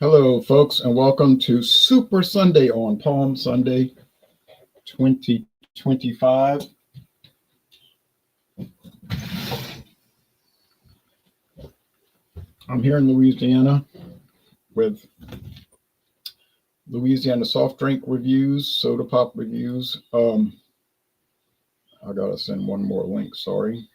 Hello, folks, and welcome to Super Sunday on Palm Sunday 2025. I'm here in Louisiana with Louisiana soft drink reviews, soda pop reviews. I gotta send one more link, sorry.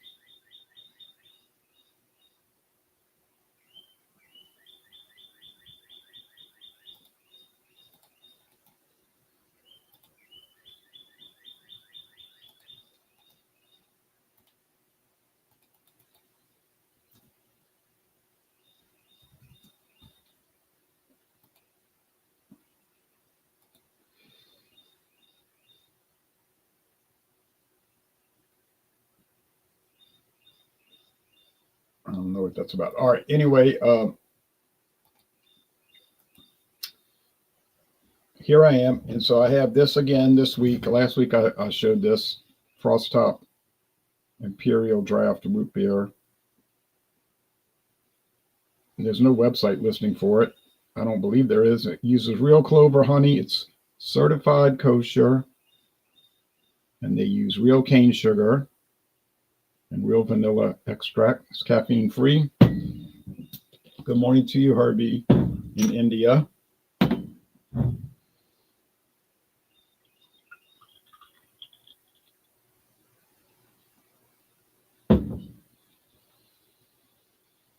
I don't know what that's about. All right, anyway, here I am. And so I have this again this week. Last week I showed this Frost Top Imperial Draft Root Beer. There's no website listing for it. I don't believe there is. It uses real clover honey. It's certified kosher. And they use real cane sugar and real vanilla extract. It's caffeine free. Good morning to you, Herbie, in India.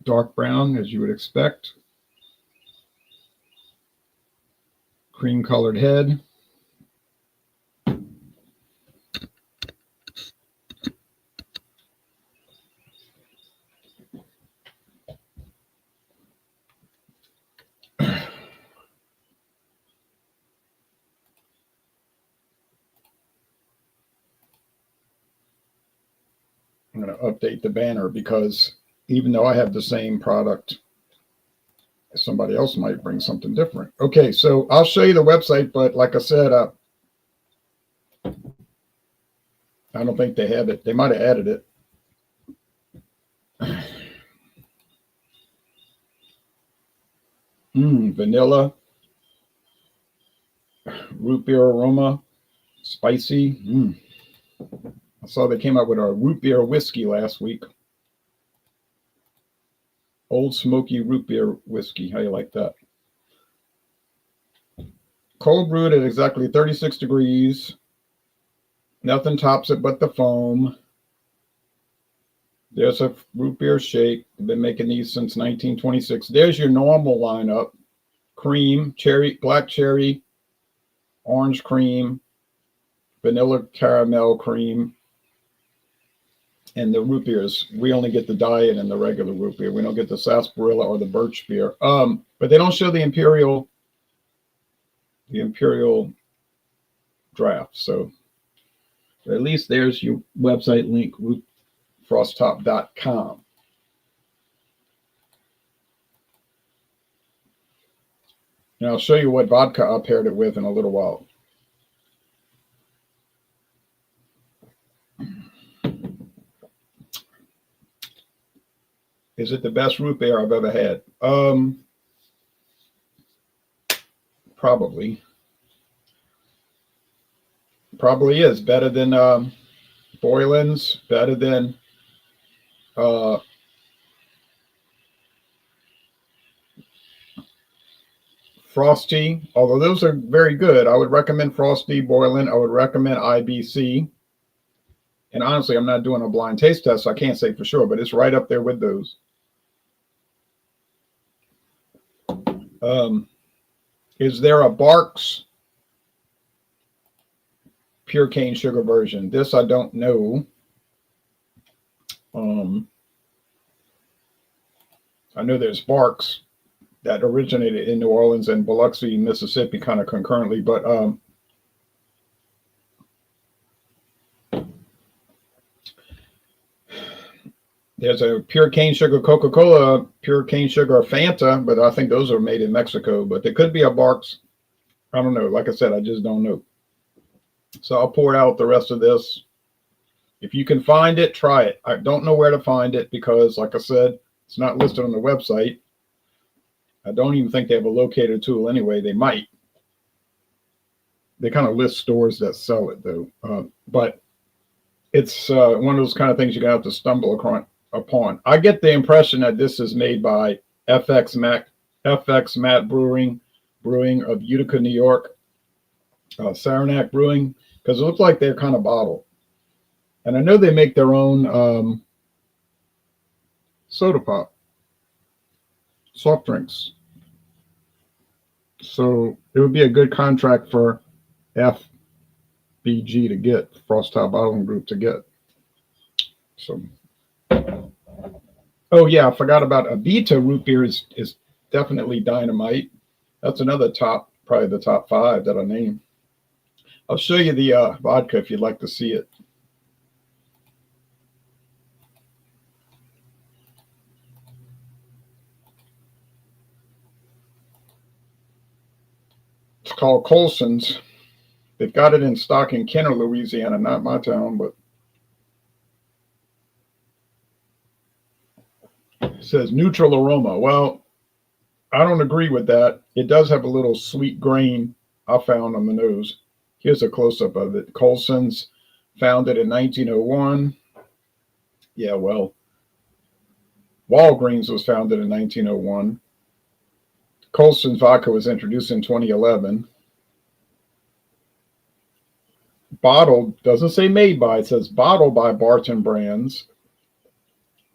Dark brown, as you would expect. Cream colored head. I'm going to update the banner because even though I have the same product, somebody else might bring something different. Okay, so I'll show you the website, but like I said, I don't think they have it. They might have added it. Vanilla, root beer aroma, spicy. I saw they came out with a root beer whiskey last week. Old Smoky root beer whiskey. How you like that? Cold brewed at exactly 36 degrees. Nothing tops it but the foam. There's a root beer shake. They've been making these since 1926. There's your normal lineup. Cream, cherry, black cherry, orange cream, vanilla caramel cream, and the root beers. We only get the diet and the regular root beer. We don't get the sarsaparilla or the birch beer. But they don't show the imperial draft. So at least there's your website link, rootfrosttop.com. And I'll show you what vodka I paired it with in a little while. Is it the best root beer I've ever had? Probably. Probably is better than Boylan's, better than Frosty, although those are very good. I would recommend Frosty, Boylan. I would recommend IBC. And honestly, I'm not doing a blind taste test, so I can't say for sure, but it's right up there with those. Is there a Barks pure cane sugar version? This I don't know. I know there's Barks that originated in New Orleans and Biloxi, Mississippi, kind of concurrently, but there's a pure cane sugar Coca-Cola, pure cane sugar Fanta, but I think those are made in Mexico. But there could be a Barks. I don't know. Like I said, I just don't know. So I'll pour out the rest of this. If you can find it, try it. I don't know where to find it because, like I said, it's not listed on the website. I don't even think they have a locator tool anyway. They might. They kind of list stores that sell it though. But it's one of those kind of things you're gonna have to stumble upon. I get the impression that this is made by FX Matt Brewing of Utica, New York, Saranac Brewing, because it looks like they're kind of bottled. And I know they make their own soda pop, soft drinks. So it would be a good contract for FBG to get, Frost Tile Bottling Group to get. So, oh yeah, I forgot about Abita root beer is definitely dynamite. That's another probably the top 5 that I named. I'll show you the vodka if you'd like to see it. It's called Colson's. They've got it in stock in Kenner, Louisiana, not my town, but it says neutral aroma. Well, I don't agree with that. It does have a little sweet grain I found on the nose. Here's a close-up of it. Colson's, founded in 1901. Yeah, well, Walgreens was founded in 1901. Colson's vodka was introduced in 2011. Bottled, doesn't say made by, it says bottled by Barton Brands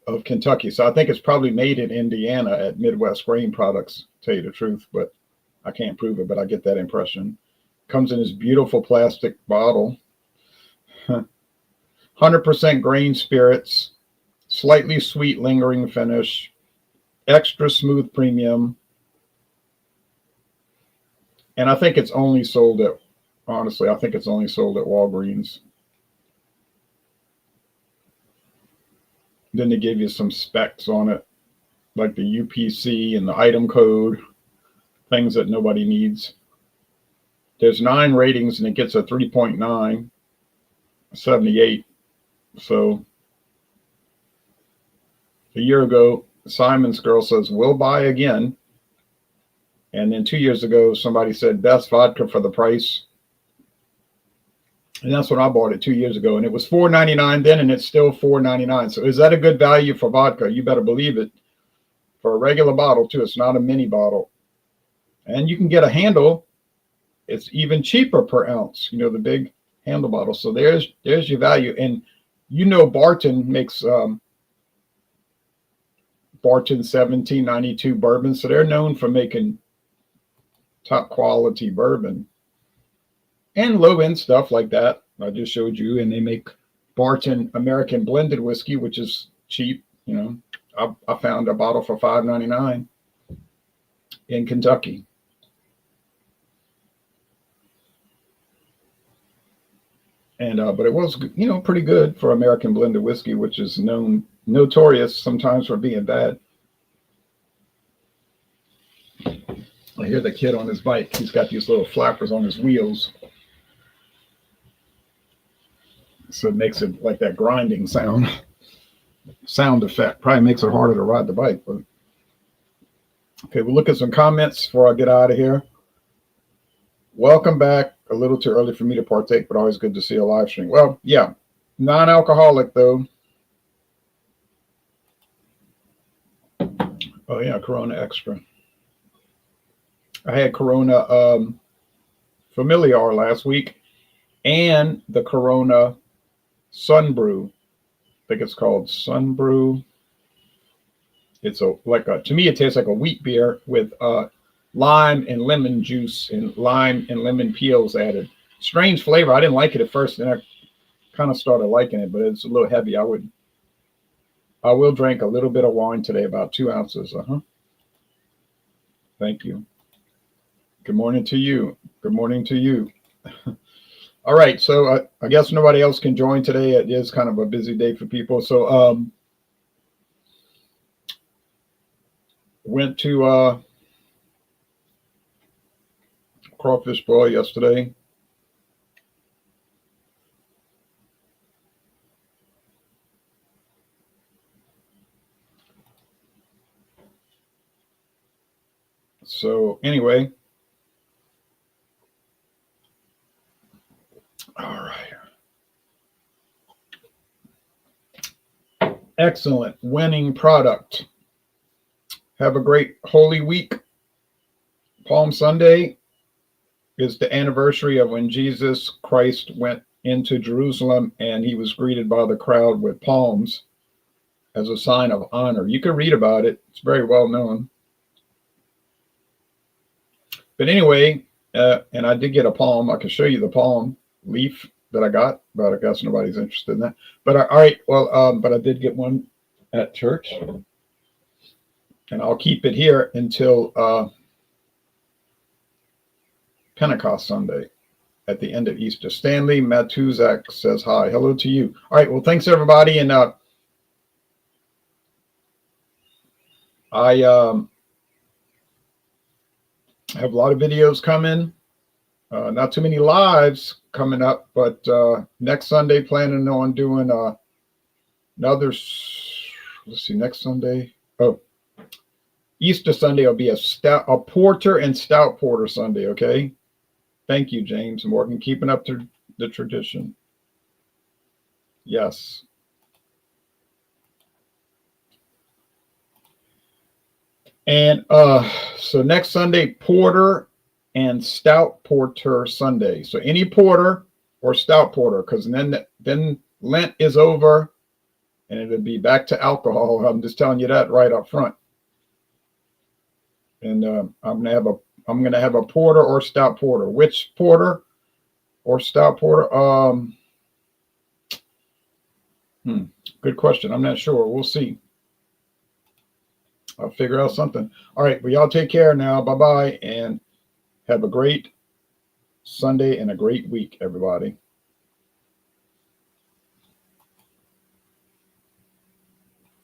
of Kentucky. So I think it's probably made in Indiana at Midwest Grain Products, to tell you the truth, but I can't prove it, but I get that impression. Comes in this beautiful plastic bottle. 100% grain spirits, slightly sweet lingering finish, extra smooth premium. And I think it's only sold at, honestly, I think it's only sold at Walgreens. Then they give you some specs on it, like the UPC and the item code, things that nobody needs. There's 9 ratings and it gets a 3.9, 78. So a year ago, Simon's girl says, we'll buy again. And then 2 years ago, somebody said, best vodka for the price. And that's when I bought it 2 years ago. And it was $4.99 then, and it's still $4.99. So is that a good value for vodka? You better believe it. For a regular bottle, too. It's not a mini bottle. And you can get a handle. It's even cheaper per ounce, you know, the big handle bottle. So there's your value. And you know Barton makes Barton 1792 bourbon. So they're known for making top quality bourbon and low end stuff like that I just showed you. And they make Barton American blended whiskey, which is cheap. You know, I found a bottle for $5.99 in Kentucky. And but it was, you know, pretty good for American blended whiskey, which is notorious sometimes for being bad. I hear the kid on his bike. He's got these little flappers on his wheels. So it makes it like that grinding sound effect. Probably makes it harder to ride the bike. But okay, we'll look at some comments before I get out of here. Welcome back. A little too early for me to partake, but always good to see a live stream. Well, yeah, non-alcoholic though. Oh yeah, Corona Extra. I had Corona Familiar last week, and the Corona Sun Brew. I think it's called Sun Brew. It's to me it tastes like a wheat beer with lime and lemon juice and lime and lemon peels added. Strange flavor. I didn't like it at first, and I kind of started liking it, but it's a little heavy. I will drink a little bit of wine today, about 2 ounces. Thank you. Good morning to you. Good morning to you. All right, so I guess nobody else can join today. It is kind of a busy day for people. So went to Crawfish Boil yesterday. So anyway, all right. Excellent. Winning product. Have a great Holy Week. Palm Sunday is the anniversary of when Jesus Christ went into Jerusalem and he was greeted by the crowd with palms as a sign of honor. You can read about it. It's very well known. But anyway, and I did get a palm. I can show you the palm leaf that I got, but I guess nobody's interested in that. But all right, well, but I did get one at church, and I'll keep it here until Pentecost Sunday at the end of Easter. Stanley Matuzak says hi. Hello to you. All right, well, thanks everybody, and I have a lot of videos coming. Not too many lives coming up, but next Sunday planning on doing another. Let's see, next Sunday. Oh, Easter Sunday will be a porter and stout porter Sunday. Okay, thank you, James and Morgan, keeping up to the tradition. Yes. And so next Sunday, porter and stout porter Sunday. So any porter or stout porter, because then Lent is over and it'll be back to alcohol. I'm just telling you that right up front. And I'm gonna have a porter or stout porter. Which porter or stout porter? Good question. I'm not sure. We'll see. I'll figure out something. All right, well, y'all take care now. Bye-bye, and have a great Sunday and a great week, everybody.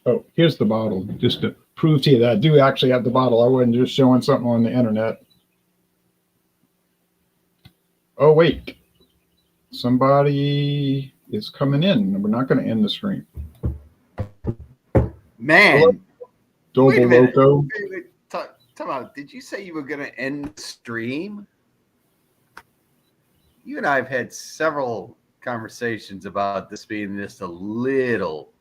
Oh, here's the bottle, just to prove to you that I do actually have the bottle. I wasn't just showing something on the internet. Oh, wait. Somebody is coming in. We're not going to end the stream. Man. Double Loco. Time out. Did you say you were going to end the stream? You and I have had several conversations about this being just a little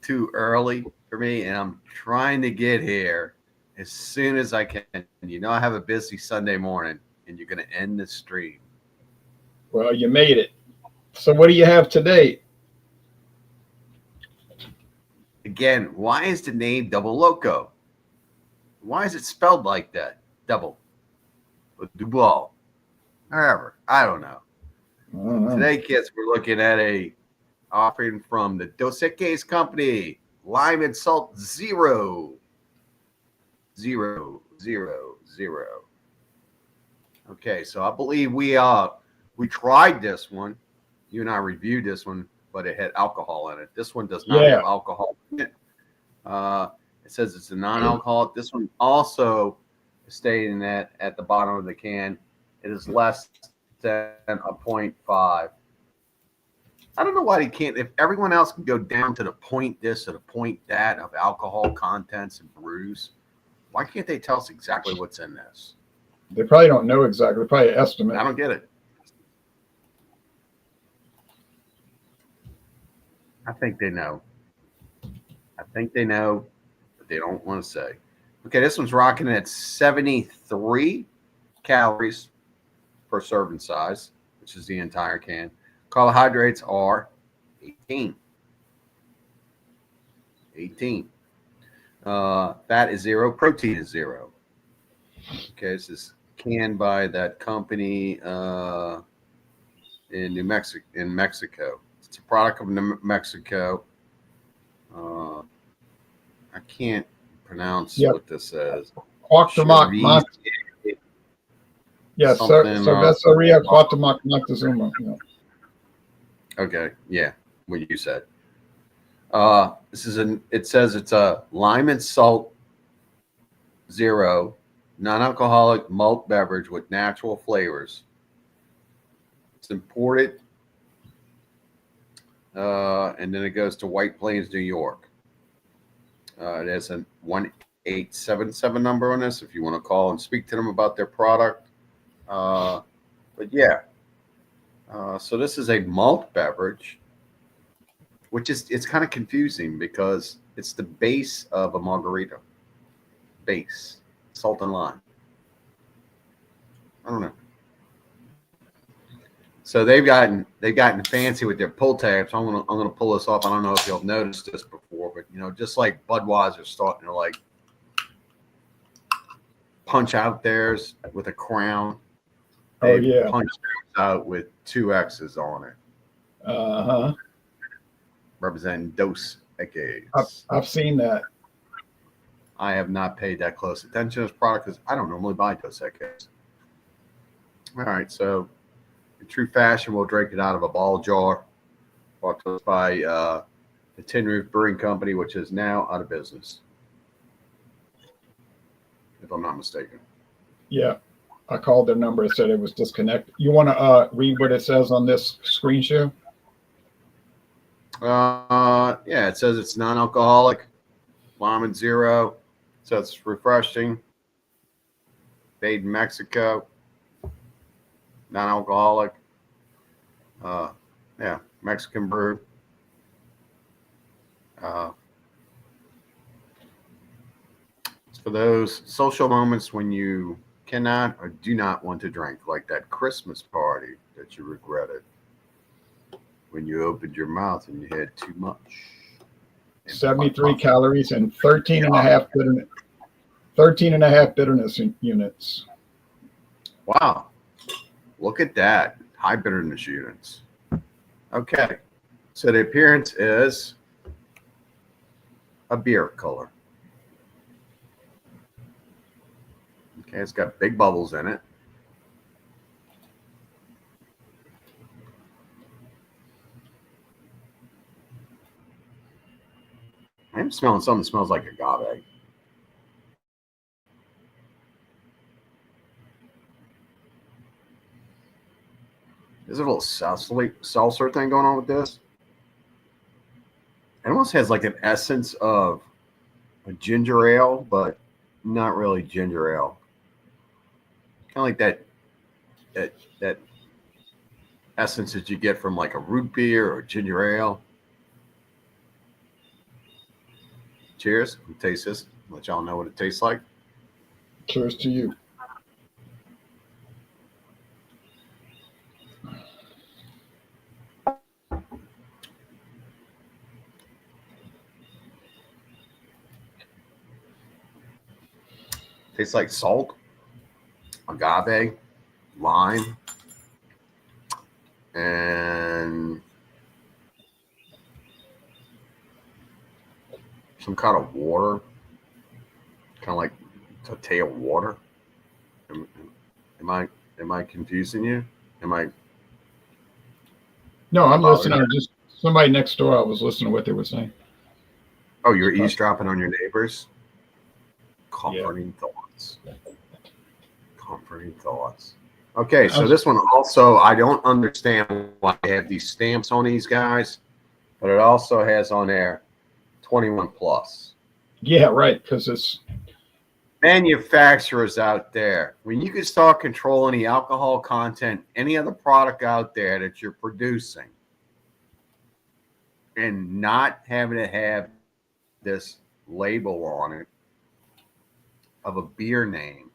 too early for me, and I'm trying to get here as soon as I can. You know I have a busy Sunday morning, and you're going to end the stream. Well, you made it. So what do you have today? Again, why is the name Double Loco? Why is it spelled like that? Double. With Duval. However, I don't know. Today, kids, we're looking at a offering from the Dos Equis Company. Lime and salt 0. 0, 0, 0. Okay, so I believe we tried this one. You and I reviewed this one, but it had alcohol in it. This one does not have alcohol in it. It says it's a non-alcoholic. This one also is stating that at the bottom of the can, it is less than a 0.5. I don't know why they can't. If everyone else can go down to the point this or the point that of alcohol contents and brews, why can't they tell us exactly what's in this? They probably don't know exactly. They probably estimate. I don't get it. I think they know. But they don't want to say. Okay, this one's rocking at 73 calories per serving size, which is the entire can. Carbohydrates are 18. 18. Fat is 0. Protein is 0. Okay, this is canned by that company in Mexico. It's a product of New Mexico. I can't pronounce what this says. Cuauhtémoc. Yes, Cerveceria Cuauhtémoc Moctezuma. Okay, yeah, what you said. It says it's a lime and salt 0 non-alcoholic malt beverage with natural flavors. It's imported, and then it goes to White Plains, New York. It has a 1 877 number on this if you want to call and speak to them about their product. But yeah, so this is a malt beverage, which it's kind of confusing because it's the base of a margarita. Base, salt and lime. I don't know. So they've gotten fancy with their pull tabs. I'm gonna pull this off. I don't know if you've noticed this before, but just like Budweiser's starting to like punch out theirs with a crown. Oh They yeah. punch theirs out with 2 X's on it, Uh-huh. representing Dos Equis. I've seen that. I have not paid that close attention to this product because I don't normally buy Dos Equis. All right, so in true fashion, we'll drink it out of a ball jar, brought to us by the Tin Roof Brewing Company, which is now out of business, if I'm not mistaken. Yeah. I called their number and said it was disconnected. You want to read what it says on this screen share? Yeah, it says it's non-alcoholic, lime and zero. So it's refreshing. Made in Mexico. Non-alcoholic. Yeah, Mexican brew. It's for those social moments when you cannot or do not want to drink, like that Christmas party that you regretted when you opened your mouth and you had too much. 73 calories and 13 and a half bitterness units. Wow. Look at that. High bitterness units. Okay. So the appearance is a beer color. Okay, it's got big bubbles in it. I'm smelling something that smells like agave. There's a little seltzer thing going on with this. It almost has like an essence of a ginger ale, but not really ginger ale. Kind of like that essence that you get from like a root beer or ginger ale. Cheers. Let me taste this. Let y'all know what it tastes like. Cheers to you. Tastes like salt, agave, lime, and some kind of water, kind of like Tateo water. Am I confusing you? Am I? No, I'm listening. Just somebody next door. I was listening to what they were saying. Oh, you're eavesdropping on your neighbors? Comforting thoughts. Comforting thoughts. Okay, so this one also, I don't understand why they have these stamps on these guys, but it also has on there 21 plus. Yeah, right, because it's manufacturers out there. When you can start controlling the alcohol content, any other product out there that you're producing, and not having to have this label on it of a beer name,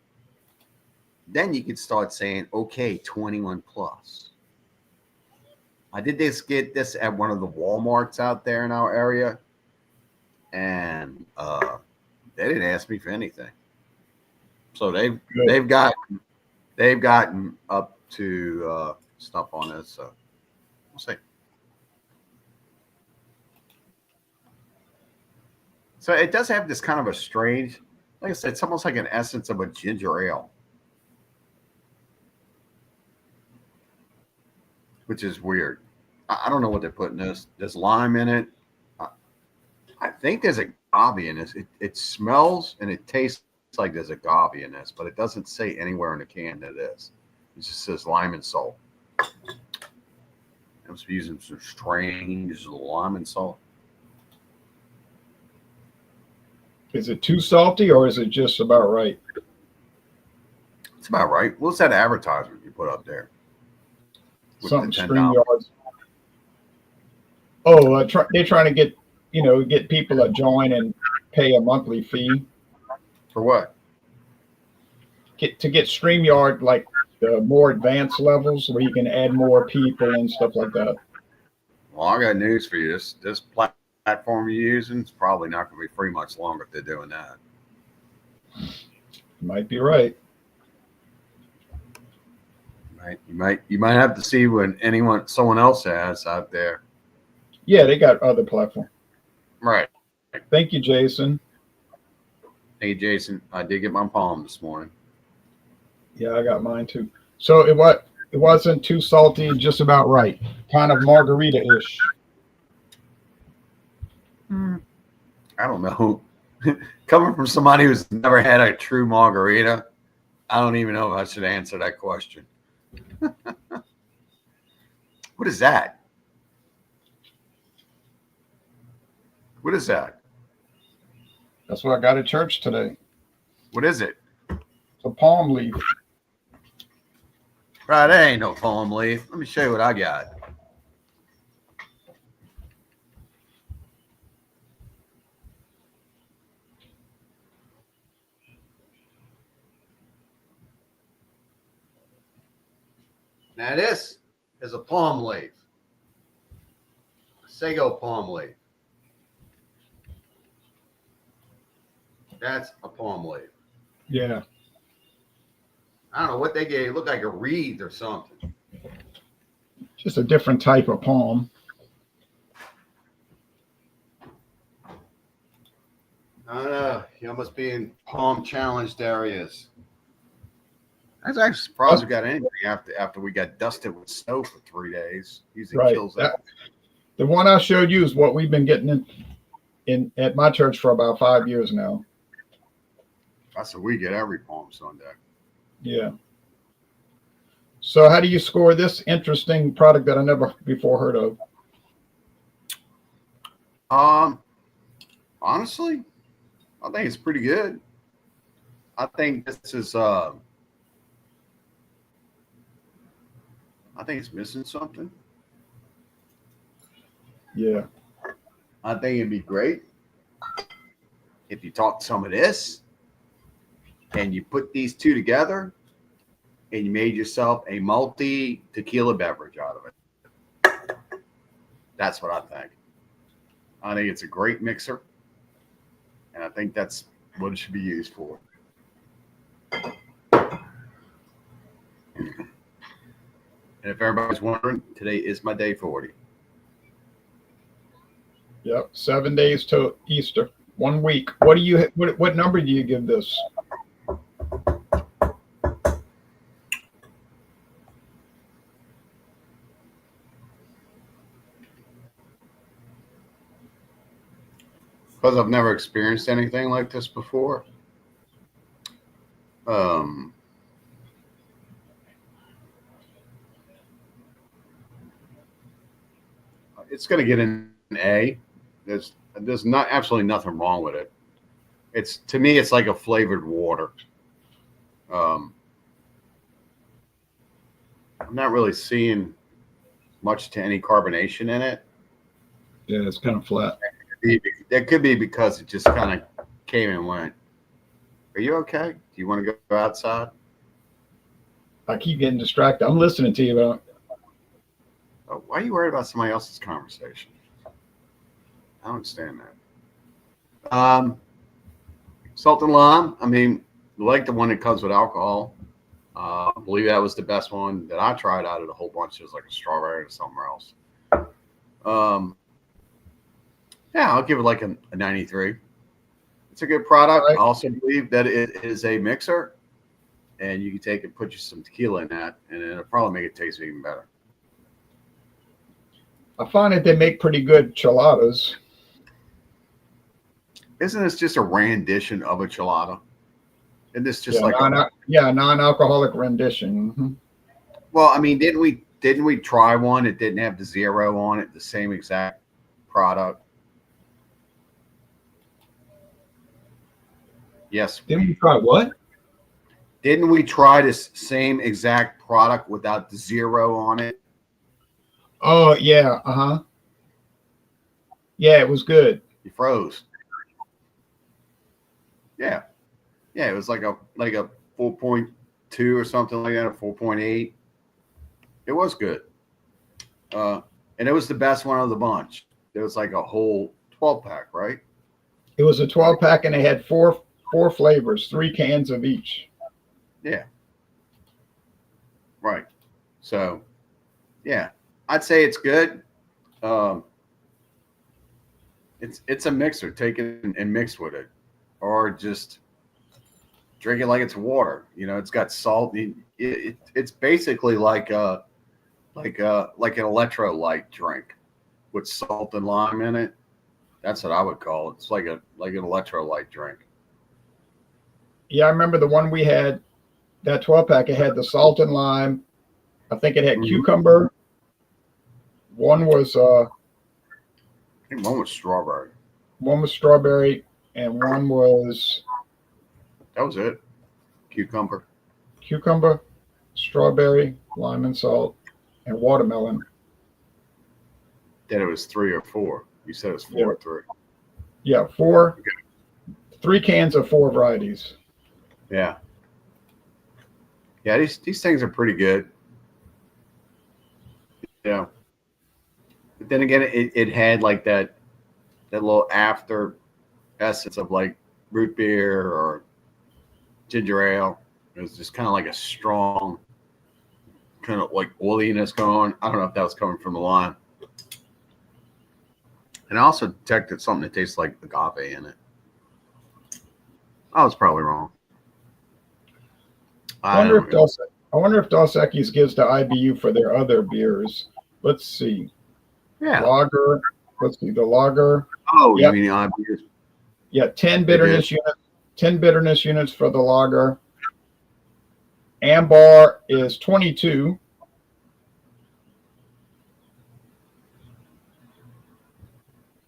then you can start saying, okay, 21 plus. I did get this at one of the Walmarts out there in our area, and they didn't ask me for anything. So they've gotten up to stuff on this. So we'll see. So it does have this kind of a strange, like I said, it's almost like an essence of a ginger ale, which is weird. I don't know what they're putting this. There's lime in it. I think there's agave in this. It smells and it tastes like there's agave in this, but it doesn't say anywhere in the can that it is. It just says lime and salt. I must be using some strange lime and salt. Is it too salty or is it just about right? It's about right. What's that advertisement you put up there? With Something the $10? StreamYards. Oh, they're trying to get people to join and pay a monthly fee. For what? To get StreamYard like the more advanced levels where you can add more people and stuff like that. Well, I got news for you. This platform you're using is probably not going to be free much longer if they're doing that. Might be right. Right. You might have to see what someone else has out there. Yeah, they got other platforms. Right. Thank you, Jason. Hey, Jason, I did get my palm this morning. Yeah, I got mine too. So it wasn't too salty, just about right. Kind of margarita-ish. I don't know. Coming from somebody who's never had a true margarita, I don't even know if I should answer that question. What is that? What is that? That's what I got at church today. What is it? It's a palm leaf. Right, that ain't no palm leaf. Let me show you what I got. Now this is a palm leaf. A sago palm leaf. That's a palm leaf. Yeah. I don't know what they gave. It looked like a reed or something. Just a different type of palm. I don't know. You must be in palm challenged areas. I was actually surprised we got anything after we got dusted with snow for 3 days. Usually Right. kills that. The one I showed you is what we've been getting in at my church for about 5 years now. That's what we get every Palm Sunday. Yeah. So how do you score this interesting product that I never before heard of? Honestly, I think it's pretty good. I think this is I think it's missing something. Yeah. I think it'd be great if you talk some of this and you put these two together and you made yourself a multi tequila beverage out of it. That's what I think. I think it's a great mixer, and I think that's what it should be used for. And if everybody's wondering, today is my day 40. Yep. 7 days to Easter. 1 week. What number do you give this? Because I've never experienced anything like this before. It's going to get an A. There's not absolutely nothing wrong with it. To me, it's like a flavored water. I'm not really seeing much to any carbonation in it. Yeah, it's kind of flat. That could be because it just kind of came and went. Are you okay? Do you want to go outside? I keep getting distracted. I'm listening to you, but Why are you worried about somebody else's conversation? I don't understand that. Salt and lime. I mean, like the one that comes with alcohol. I believe that was the best one that I tried out of the whole bunch. It was like a strawberry or somewhere else. Yeah, I'll give it like a 93. It's a good product. Right. I also believe that it is a mixer, and you can take and put you some tequila in that, and it'll probably make it taste even better. I find that they make pretty good cheladas. Isn't this just a rendition of a chelada? Isn't this just non-alcoholic rendition? Mm-hmm. Well, I mean, didn't we try one that didn't have the zero on it, the same exact product? Yes. Didn't we try what? Didn't we try this same exact product without the zero on it? Oh yeah, uh-huh. Yeah, it was good. You froze. Yeah. Yeah, it was like a 4.2 or something like that, a 4.8. It was good. And it was the best one of the bunch. It was like a whole 12 pack, right? It was a 12 pack and they had four flavors, 3 cans of each. Yeah. Right. So, yeah, I'd say it's good. Um, it's a mixer. Take it and mix with it, or just drink it like it's water. You know, it's got salt. It's basically like like an electrolyte drink with salt and lime in it. That's what I would call it. It's like an electrolyte drink. Yeah, I remember the one we had, that 12 pack, it had the salt and lime. I think it had cucumber. One was I think one was strawberry. one was strawberry and one was That was it. Cucumber. cucumber, strawberry, lime and salt, and watermelon. Then it was 3 or 4. You said it was 4 Yeah. or 3. Yeah, 3 cans of 4 varieties. Yeah. Yeah, these things are pretty good. Yeah. But then again, it had like that little after essence of like root beer or ginger ale. It was just kind of like a strong, kind of like oiliness going on. I don't know if that was coming from the lime. And I also detected something that tastes like agave in it. I was probably wrong. I wonder if Dos Equis gives the IBU for their other beers. Let's see. Yeah. Lager. Let's see the lager. Oh, Yep. you mean IBUs? Yeah, 10 bitterness units. 10 bitterness units for the lager. Ambar is 22.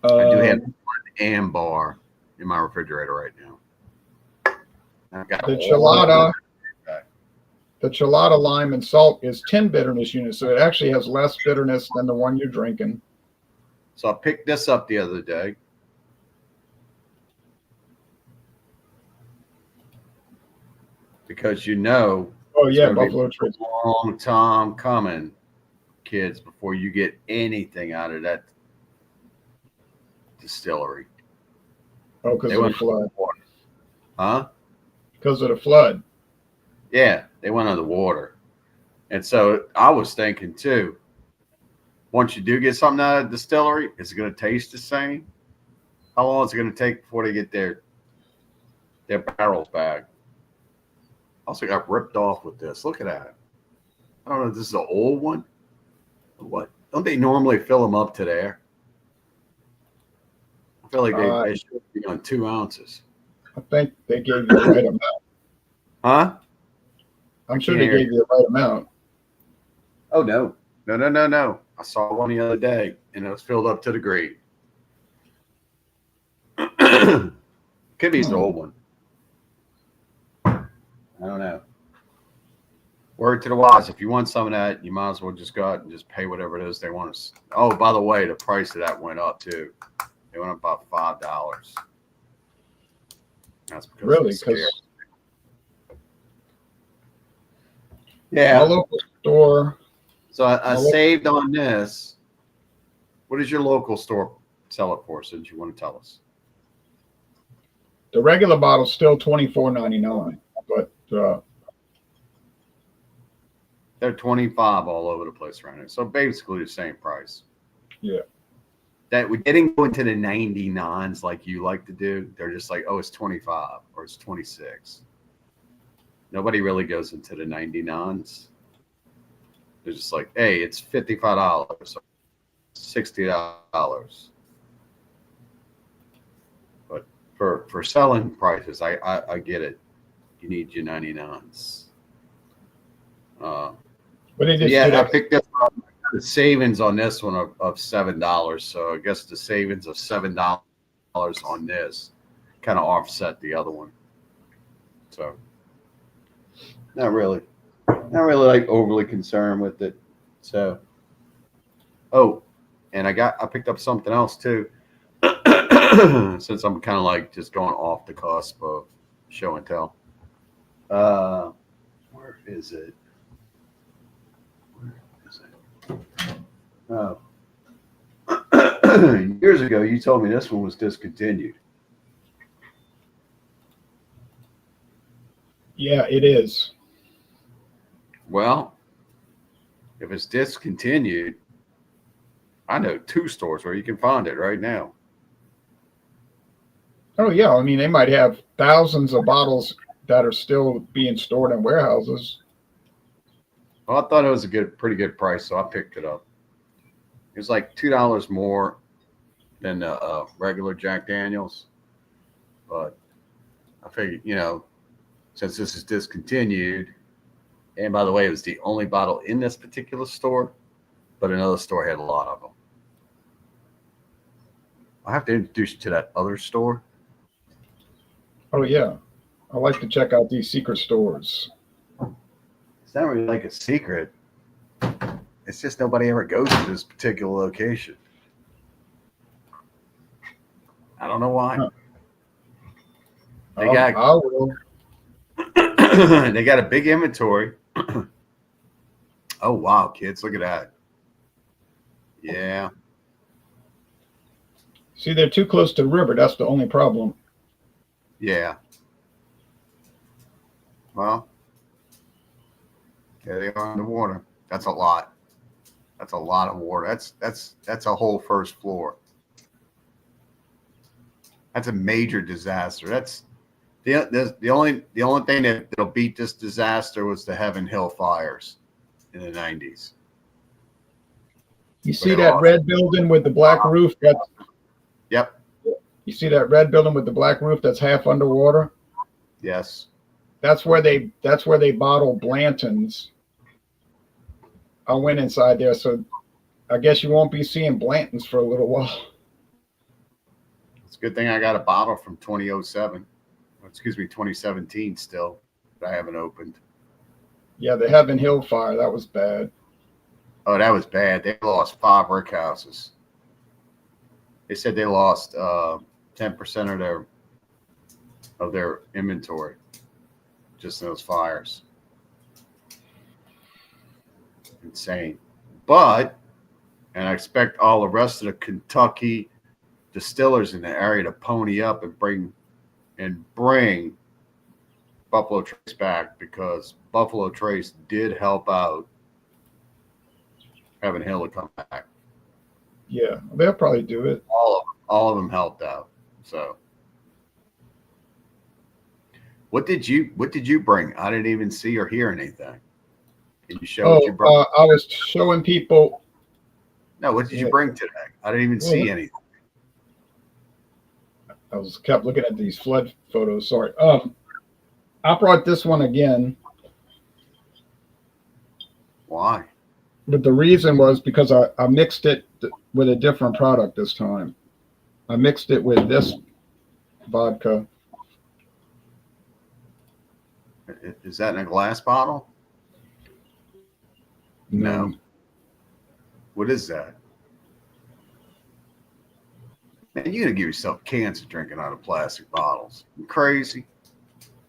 I do have one Ambar in my refrigerator right now. I've got the Chelada. The Chelada lime and salt is 10 bitterness units, so it actually has less bitterness than the one you're drinking. So I picked this up the other day. Because oh yeah, Buffalo Trace. A long time coming, kids, before you get anything out of that distillery. Oh, because of the flood. Huh? Because of the flood. Yeah, they went underwater. And so I was thinking too, once you do get something out of the distillery, is it going to taste the same? How long is it going to take before they get their barrels back? Also got ripped off with this. Look at that. I don't know if this is an old one. What? Don't they normally fill them up to there? I feel like they should be on 2 ounces. I think they gave you the right amount. Huh? I'm sure they gave you the right amount. Oh, no. No. I saw one the other day, and it was filled up to the grade. Could be an old one. I don't know. Word to the wise. If you want some of that, you might as well just go out and just pay whatever it is they want us. Oh, by the way, the price of that went up, too. It went up about $5. That's because really? Because yeah, my local store. So I saved on this. What does your local store sell it for? Since you want to tell us, the regular bottle's still $24.99, but they're $25 all over the place right now. So basically the same price. Yeah. That we didn't go into the 99s like you like to do. They're just like, oh, it's 25 or it's 26. Nobody really goes into the 99s. They're just like, hey, it's $55 or $60. But for selling prices, I get it. You need your 99s. But it is I picked up the savings on this one of $7. So I guess the savings of $7 on this kind of offset the other one. So not really like overly concerned with it. So, oh, and I picked up something else too. Since I'm kind of like just going off the cusp of show and tell. Where is it? Oh. Years ago, you told me this one was discontinued. Yeah, it is. Well, if it's discontinued, I know 2 stores where you can find it right now. Oh yeah, I mean they might have thousands of bottles that are still being stored in warehouses. Well, I thought it was a pretty good price, so I picked it up. It was like $2 more than the regular Jack Daniels, but I figured, since this is discontinued, and by the way, it was the only bottle in this particular store, but another store had a lot of them. I have to introduce you to that other store. Oh yeah, I like to check out these secret stores. It's not really like a secret. It's just nobody ever goes to this particular location. I don't know why. They got I will. they got a big inventory. Oh wow, kids, look at that. Yeah. See, they're too close to the river. That's the only problem. Yeah. Well, there they are in the water. That's a lot. That's a lot of water. That's a whole first floor. That's a major disaster. That's the only thing that'll beat this disaster was the Heaven Hill fires in the 90s. You see that red building with the black roof? Yep. You see that red building with the black roof that's half underwater? Yes. That's where they bottle Blanton's. I went inside there, so I guess you won't be seeing Blanton's for a little while. It's a good thing I got a bottle from 2017 still that I haven't opened. Yeah, the Heaven Hill fire, that was bad. Oh, that was bad. They lost 5 brick houses. They said they lost 10% of their inventory just in those fires. Insane. But, and I expect all the rest of the Kentucky distillers in the area to pony up and bring Buffalo Trace back, because Buffalo Trace did help out Heaven Hill to come back. Yeah, they'll probably do it. All of them helped out. So, what did you bring? I didn't even see or hear anything. Can you show what you brought? I was showing people. No, what did you bring today? I didn't even see anything. I kept looking at these flood photos. Sorry. I brought this one again. Why? But the reason was because I mixed it with a different product this time. I mixed it with this vodka. Is that in a glass bottle? No. What is that? Man, you're going to give yourself cancer drinking out of plastic bottles. You crazy?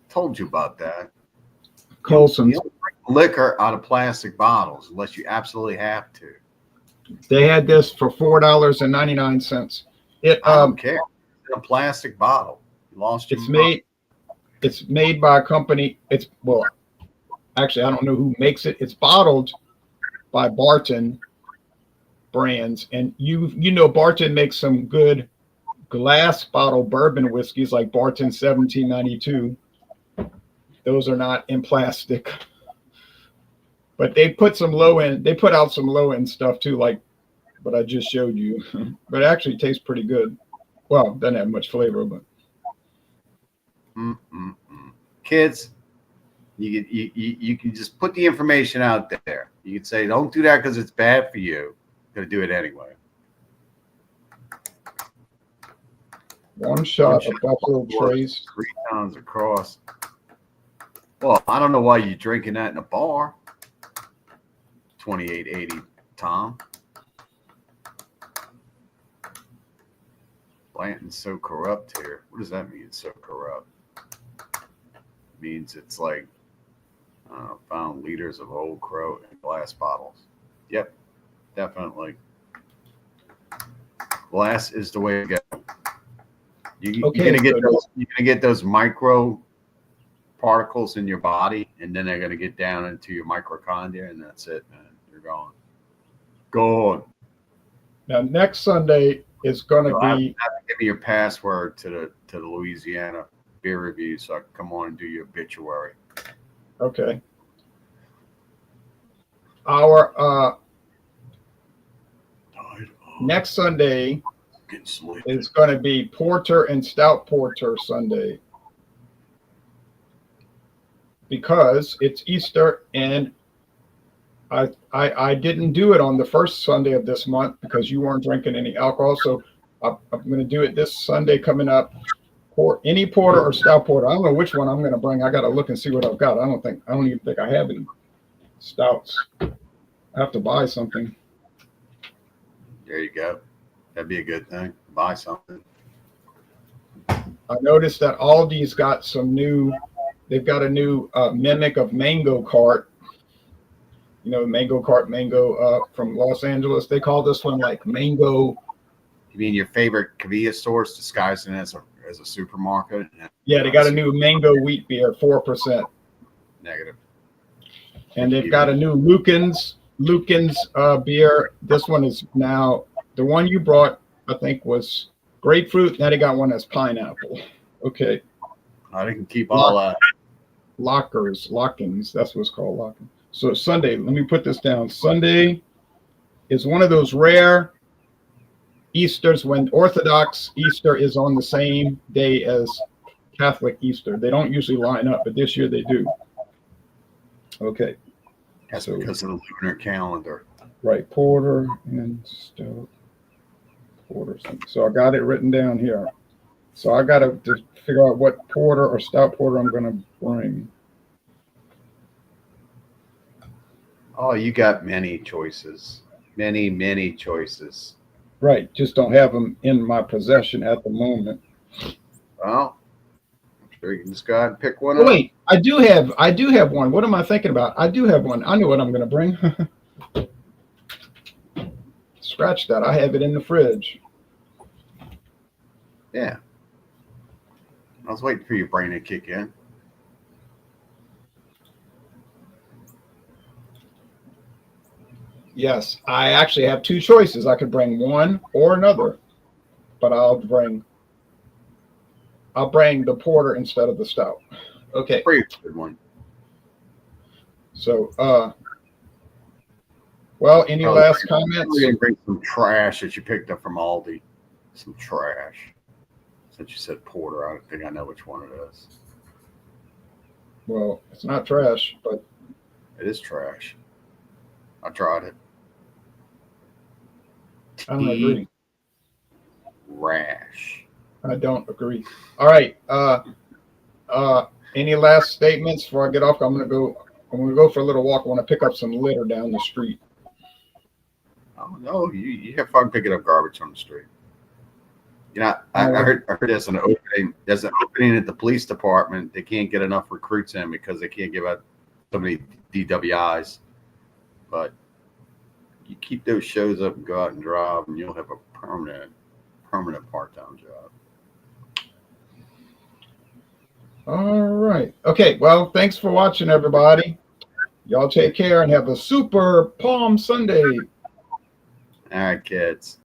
Told you about that. Colson's. You don't drink liquor out of plastic bottles unless you absolutely have to. They had this for $4.99. I don't care. It's in a plastic bottle. You lost your mind. It's made by a company. Actually, I don't know who makes it. It's bottled by Barton brands, and you know Barton makes some good glass bottle bourbon whiskeys like Barton 1792. Those are not in plastic, but they put out some low end stuff too, like what I just showed you. But it actually tastes pretty good. Well, doesn't have much flavor, but kids, you can just put the information out there. You can say, don't do that because it's bad for you. You're gonna do it anyway. One shot of Buffalo Trace. 3 pounds across. Well, I don't know why you're drinking that in a bar. 28.80, Tom. Blanton's so corrupt here. What does that mean? So corrupt. It means it's like found liters of Old Crow in glass bottles. Yep, definitely. Glass is the way to go. You're gonna get those micro particles in your body, and then they're gonna get down into your mitochondria, and that's it, man. You're gone. Gone. Now next Sunday is going to be. Have to give me your password to the Louisiana beer review, so I can come on and do your obituary. Okay. Our next Sunday is going to be Porter and Stout Porter Sunday, because it's Easter, and I didn't do it on the first Sunday of this month because you weren't drinking any alcohol. So I'm going to do it this Sunday coming up. Pour any porter or stout porter. I don't know which one I'm going to bring. I got to look and see what I've got. I don't even think I have any stouts. I have to buy something. There you go. That'd be a good thing. Buy something. I noticed that Aldi's got some new. They've got a new mimic of Mango Cart. You know, Mango Cart, Mango from Los Angeles. They call this one like Mango. You mean your favorite convenience stores disguised as a supermarket? Yeah, they got a new Mango wheat beer, 4%. Negative. And they've got a new Lucan's beer. This one is now, the one you brought, I think, was grapefruit. Now they got one that's pineapple. Okay. I can keep all that. Lockins. That's what it's called, Lockins. So Sunday, let me put this down. Sunday is one of those rare Easters when Orthodox Easter is on the same day as Catholic Easter. They don't usually line up, but this year they do. Okay. That's because of the lunar calendar. Right. Porter and Stout Porter. So I got it written down here. So I got to figure out what porter or stout porter I'm going to bring. Oh, you got many choices. Many choices. Right. Just don't have them in my possession at the moment. Well, I'm sure you can just go ahead and pick one up. Wait, I do have one. What am I thinking about? I do have one. I know what I'm going to bring. Scratch that. I have it in the fridge. Yeah. I was waiting for your brain to kick in. Yes, I actually have two choices. I could bring one or another, but I'll bring the porter instead of the stout. Okay. Pretty good one. So, well, any last comments? We're gonna bring some trash that you picked up from Aldi. Some trash. Since you said porter, I think I know which one it is. Well, it's not trash, but it is trash. I tried it. I don't agree. Rash. I don't agree. All right. Any last statements before I get off? I'm gonna go for a little walk. I want to pick up some litter down the street. Oh no, you have fun picking up garbage on the street. You know, I heard there's an opening. There's an opening at the police department. They can't get enough recruits in because they can't give out so many DWIs. But you keep those shows up and go out and drive, and you'll have a permanent part-time job. All right. Okay. Well, thanks for watching, everybody. Y'all take care and have a super Palm Sunday. All right, kids.